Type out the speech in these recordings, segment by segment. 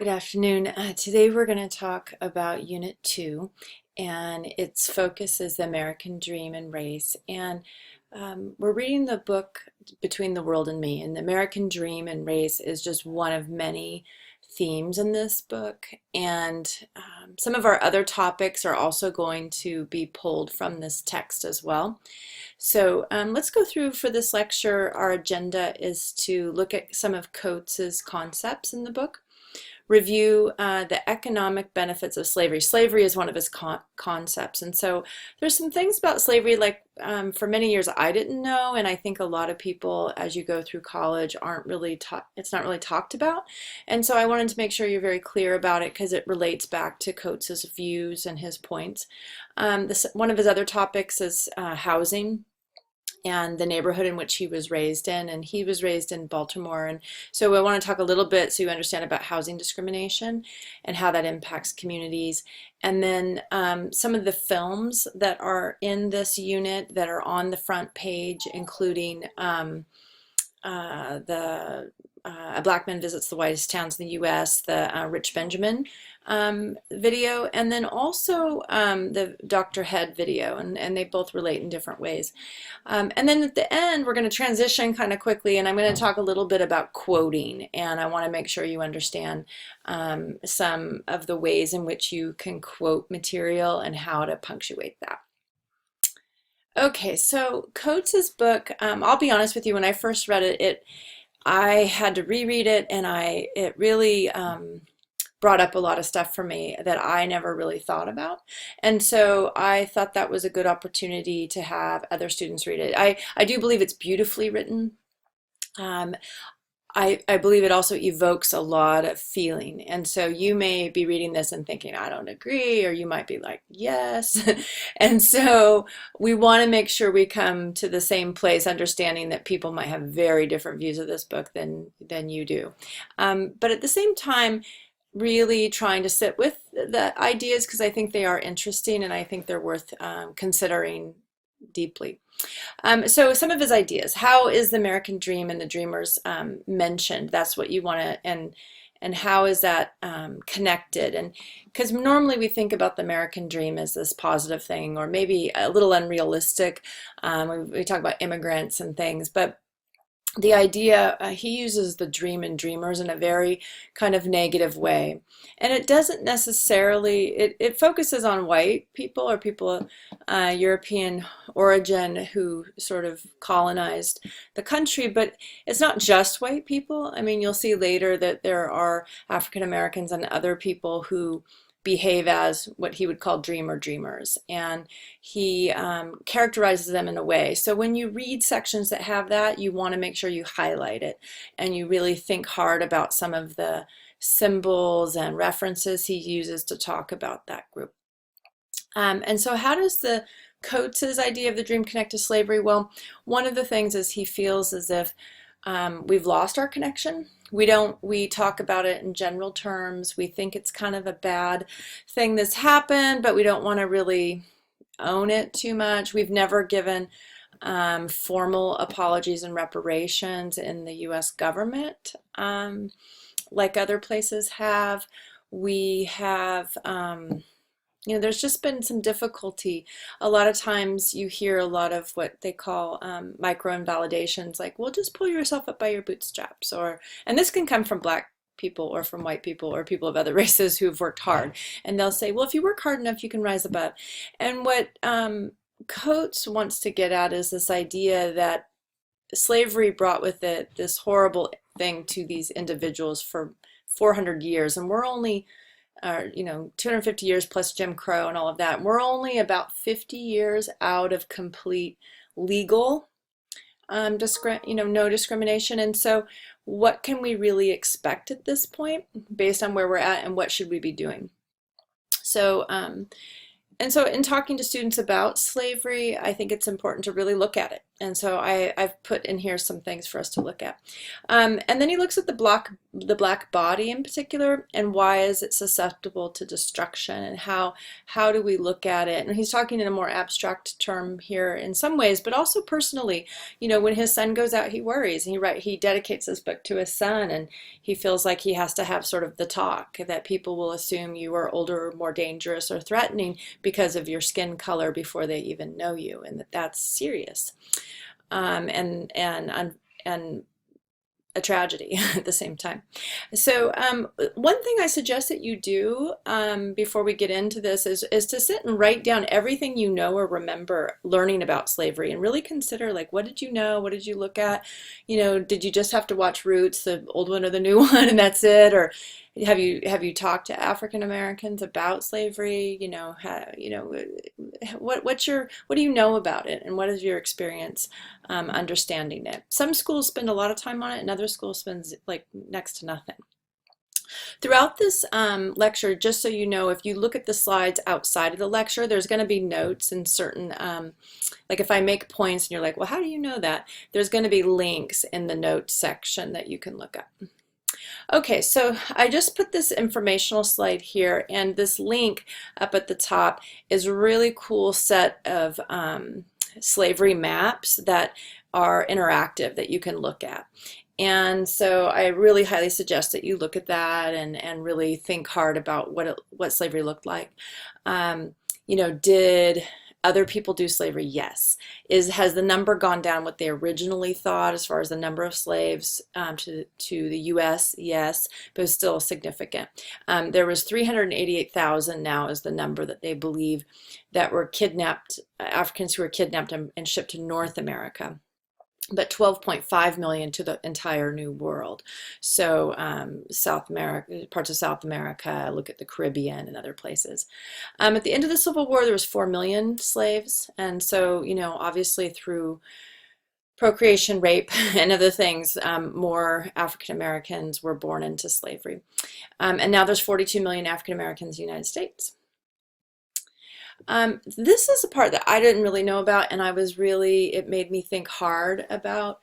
Good afternoon. Today we're going to talk about Unit 2, and its focus is the American Dream and Race. And we're reading the book Between the World and Me, and the American Dream and Race is just one of many themes in this book. And some of our other topics are also going to be pulled from this text as well. So let's go through for this lecture. Our agenda is to look at some of Coates's concepts in the book, review the economic benefits of slavery. Slavery is one of his concepts. And so there's some things about slavery, like for many years I didn't know, and I think a lot of people as you go through college aren't really taught, it's not really talked about. And so I wanted to make sure you're very clear about it because it relates back to Coates's views and his points. One of his other topics is housing and the neighborhood in which he was raised in, and he was raised in Baltimore. And so I want to talk a little bit so you understand about housing discrimination and how that impacts communities. And then some of the films that are in this unit that are on the front page, including A Black Man Visits the Whitest Towns in the U.S., the Rich Benjamin video, and then also the Dr. Head video, and they both relate in different ways. And then at the end, we're going to transition kind of quickly, and I'm going to talk a little bit about quoting, and I want to make sure you understand some of the ways in which you can quote material and how to punctuate that. Okay, so Coates's book, I'll be honest with you, when I first read it, I had to reread it, and it really brought up a lot of stuff for me that I never really thought about. And so I thought that was a good opportunity to have other students read it. I do believe it's beautifully written. I believe it also evokes a lot of feeling. And so you may be reading this and thinking, I don't agree, or you might be like, yes. And so we want to make sure we come to the same place, understanding that people might have very different views of this book than you do. But at the same time, really trying to sit with the ideas because I think they are interesting and I think they're worth considering deeply. So some of his ideas. How is the American dream and the dreamers mentioned? That's what you want to, and how is that connected? And because normally we think about the American dream as this positive thing, or maybe a little unrealistic. We talk about immigrants and things, but the idea, he uses the dream and dreamers in a very kind of negative way. And it doesn't necessarily, it focuses on white people or people European origin who sort of colonized the country, but it's not just white people. I mean, you'll see later that there are African Americans and other people who behave as what he would call dreamer dreamers, and he characterizes them in a way. So when you read sections that have that, you want to make sure you highlight it and you really think hard about some of the symbols and references he uses to talk about that group. And so how does the Coates's idea of the dream connect to slavery? Well, one of the things is he feels as if we've lost our connection. We talk about it in general terms. We think it's kind of a bad thing that's happened, but we don't want to really own it too much. We've never given formal apologies and reparations in the U.S. government like other places have. We have there's just been some difficulty. A lot of times you hear a lot of what they call micro-invalidations, like, well, just pull yourself up by your bootstraps. And this can come from Black people or from white people or people of other races who've worked hard. And they'll say, well, if you work hard enough, you can rise above. And what Coates wants to get at is this idea that slavery brought with it this horrible thing to these individuals for 400 years. And we're only 250 years plus Jim Crow and all of that. We're only about 50 years out of complete legal no discrimination. And so what can we really expect at this point based on where we're at, and what should we be doing? So And so in talking to students about slavery, I think it's important to really look at it. And so I've put in here some things for us to look at. And then he looks at the black body in particular, and why is it susceptible to destruction, and how do we look at it? And he's talking in a more abstract term here in some ways, but also personally. You know, when his son goes out, he worries, and he dedicates this book to his son, and he feels like he has to have sort of the talk that people will assume you are older, more dangerous, or threatening because of your skin color before they even know you, and that's serious, and a tragedy at the same time. So one thing I suggest that you do before we get into this is to sit and write down everything you know or remember learning about slavery, and really consider, like, what did you know? What did you look at? You know, did you just have to watch Roots, the old one or the new one, and that's it? Or have you talked to African Americans about slavery? You know, what do you know about it, and what is your experience understanding it? Some schools spend a lot of time on it, and other schools spend like next to nothing. Throughout this lecture, just so you know, if you look at the slides outside of the lecture, there's going to be notes in certain, like if I make points and you're like, well, how do you know that? There's going to be links in the notes section that you can look up. Okay, so I just put this informational slide here, and this link up at the top is a really cool set of slavery maps that are interactive that you can look at. And so I really highly suggest that you look at that and really think hard about what slavery looked like. You know, did other people do slavery? Yes. Has the number gone down what they originally thought as far as the number of slaves to the U.S.? Yes, but it's still significant. There was 388,000 now is the number that they believe that were kidnapped, Africans who were kidnapped and shipped to North America, but 12.5 million to the entire New World. So South America, parts of South America, look at the Caribbean and other places. At the end of the Civil War, there was 4 million slaves. And so, you know, obviously through procreation, rape, and other things, more African Americans were born into slavery. And now there's 42 million African Americans in the United States. This is a part that I didn't really know about, and it made me think hard about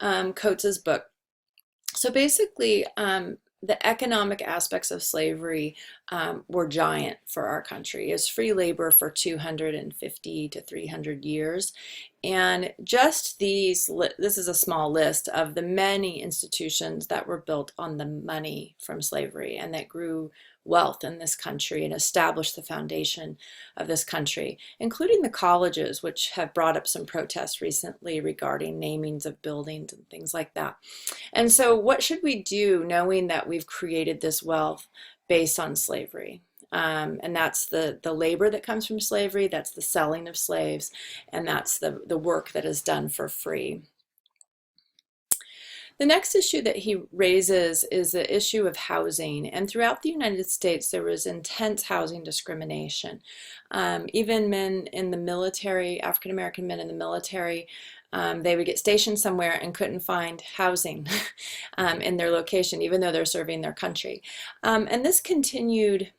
Coates's book. So basically, the economic aspects of slavery were giant for our country. It's free labor for 250 to 300 years. And just this is a small list of the many institutions that were built on the money from slavery and that grew wealth in this country and established the foundation of this country, including the colleges, which have brought up some protests recently regarding namings of buildings and things like that. And so what should we do knowing that we've created this wealth based on slavery? And that's the labor that comes from slavery, that's the selling of slaves, and that's the work that is done for free. The next issue that he raises is the issue of housing. And throughout the United States, there was intense housing discrimination. Even men in the military, African American men in the military, they would get stationed somewhere and couldn't find housing in their location, even though they're serving their country. And this continued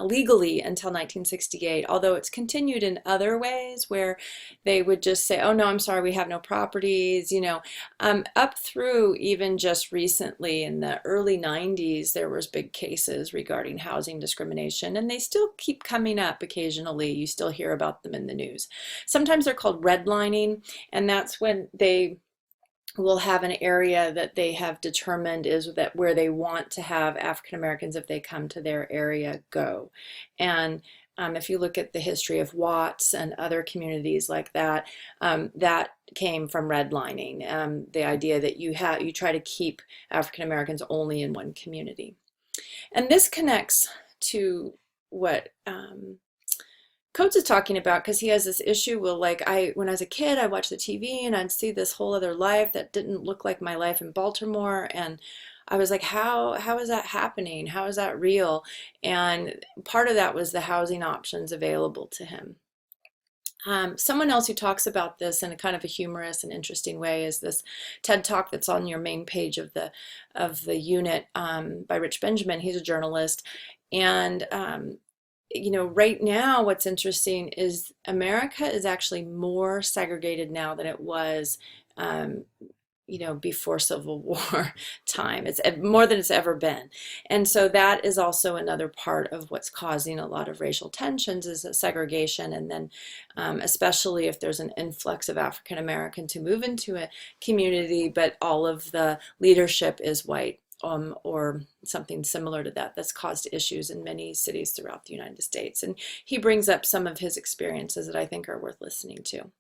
legally until 1968, although it's continued in other ways where they would just say, oh no, I'm sorry, we have no properties, you know. Up through even just recently in the early 90s, there was big cases regarding housing discrimination, and they still keep coming up occasionally. You still hear about them in the news. Sometimes they're called redlining, and that's when they will have an area that they have determined is that where they want to have African Americans, if they come to their area, go. And if you look at the history of Watts and other communities like that, that came from redlining, the idea that you try to keep African Americans only in one community. And this connects to what Coates is talking about, because he has this issue with, like, when I was a kid, I watched the TV and I'd see this whole other life that didn't look like my life in Baltimore, and I was like, how is that happening? How is that real? And part of that was the housing options available to him. Someone else who talks about this in a kind of a humorous and interesting way is this TED Talk that's on your main page of the unit by Rich Benjamin. He's a journalist, and right now, what's interesting is America is actually more segregated now than it was, um, before Civil War time. It's more than it's ever been. And so that is also another part of what's causing a lot of racial tensions is segregation. And then especially if there's an influx of African American to move into a community, but all of the leadership is white. Or something similar to that that's caused issues in many cities throughout the United States. And he brings up some of his experiences that I think are worth listening to.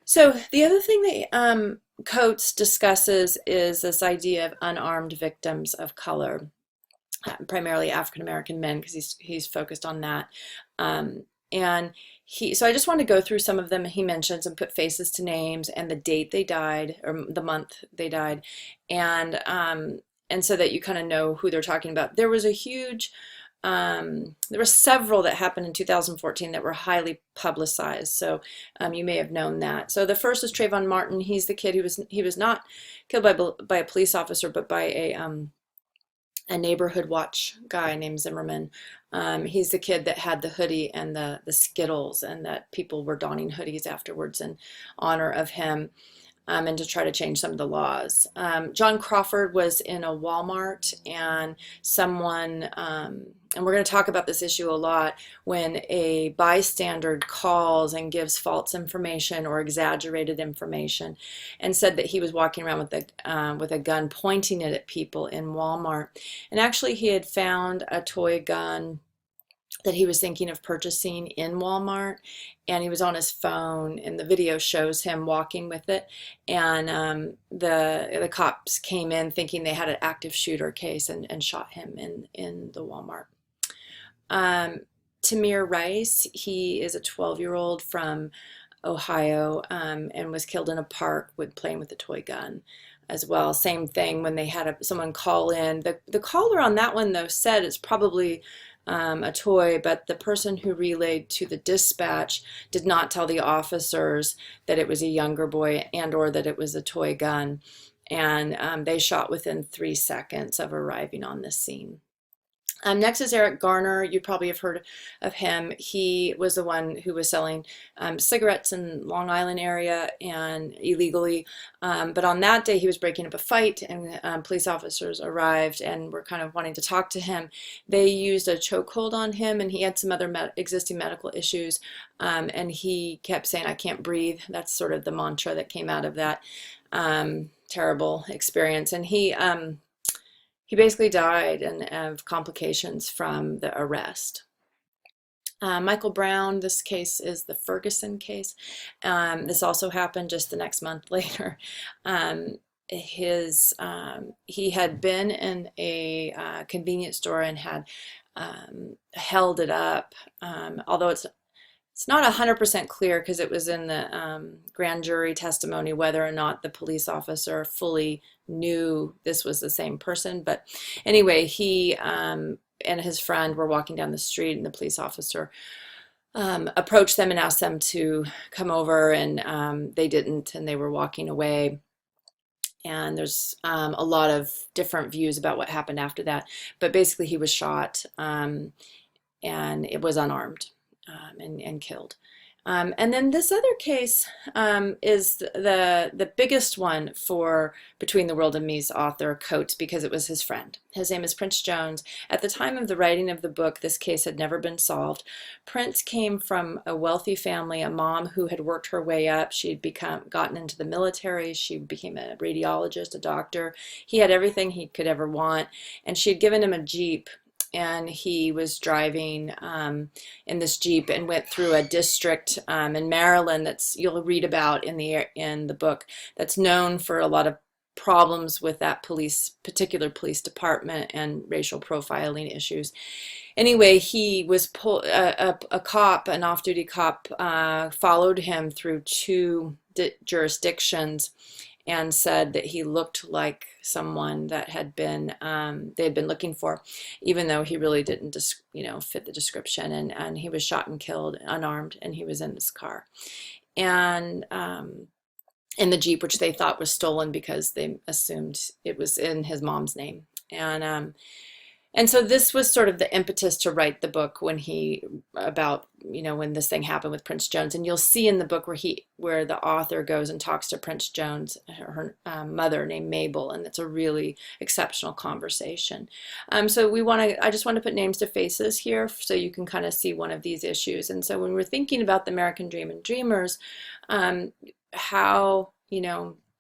So the other thing that Coates discusses is this idea of unarmed victims of color, primarily African American men, because he's focused on that. And so I just want to go through some of them he mentions and put faces to names and the date they died or the month they died, and so that you kind of know who they're talking about. There was a huge there were several that happened in 2014 that were highly publicized. So you may have known that. So the first is Trayvon Martin. He's the kid he was not killed by a police officer, but by a neighborhood watch guy named Zimmerman. He's the kid that had the hoodie and the Skittles, and that people were donning hoodies afterwards in honor of him. And to try to change some of the laws. John Crawford was in a Walmart, and and we're going to talk about this issue a lot, when a bystander calls and gives false information or exaggerated information, and said that he was walking around with a gun, pointing it at people in Walmart. And actually, he had found a toy gun that he was thinking of purchasing in Walmart, and he was on his phone, and the video shows him walking with it, and the cops came in thinking they had an active shooter case and shot him in the Walmart. Tamir Rice, he is a 12-year-old from Ohio, and was killed in a park playing with a toy gun as well. Same thing when they had someone call in. The caller on that one, though, said it's probably a toy, but the person who relayed to the dispatch did not tell the officers that it was a younger boy and or that it was a toy gun. And they shot within 3 seconds of arriving on the scene. Next is Eric Garner. You probably have heard of him. He was the one who was selling cigarettes in Long Island area and illegally. But on that day, he was breaking up a fight, and police officers arrived and were kind of wanting to talk to him. They used a chokehold on him, and he had some other existing medical issues. And he kept saying, "I can't breathe." That's sort of the mantra that came out of that terrible experience. And he basically died of complications from the arrest. Michael Brown, this case is the Ferguson case. This also happened just the next month later. He had been in a convenience store and had held it up, although it's not 100% clear because it was in the grand jury testimony whether or not the police officer fully knew this was the same person. But anyway, he and his friend were walking down the street, and the police officer approached them and asked them to come over, and they didn't, and they were walking away. And there's a lot of different views about what happened after that. But basically, he was shot, and it was unarmed. And killed. And then this other case is the biggest one for Between the World and Me's author, Coates, because it was his friend. His name is Prince Jones. At the time of the writing of the book, this case had never been solved. Prince came from a wealthy family, a mom who had worked her way up. She had gotten into the military. She became a radiologist, a doctor. He had everything he could ever want, and she had given him a Jeep. And he was driving in this Jeep and went through a district in Maryland that's you'll read about in the book, that's known for a lot of problems with that particular police department and racial profiling issues. Anyway, he was a cop, an off-duty cop, followed him through 2 jurisdictions, and said that he looked like someone that they had been looking for, even though he really didn't fit the description. And he was shot and killed unarmed, and he was in this car, and in the Jeep, which they thought was stolen because they assumed it was in his mom's name. And And so this was sort of the impetus to write the book when he about, when this thing happened with Prince Jones. And you'll see in the book where the author goes and talks to Prince Jones, her mother named Mabel, and it's a really exceptional conversation. So I just want to put names to faces here so you can kind of see one of these issues. And so when we're thinking about the American dream and dreamers, how,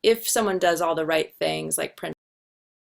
if someone does all the right things like Prince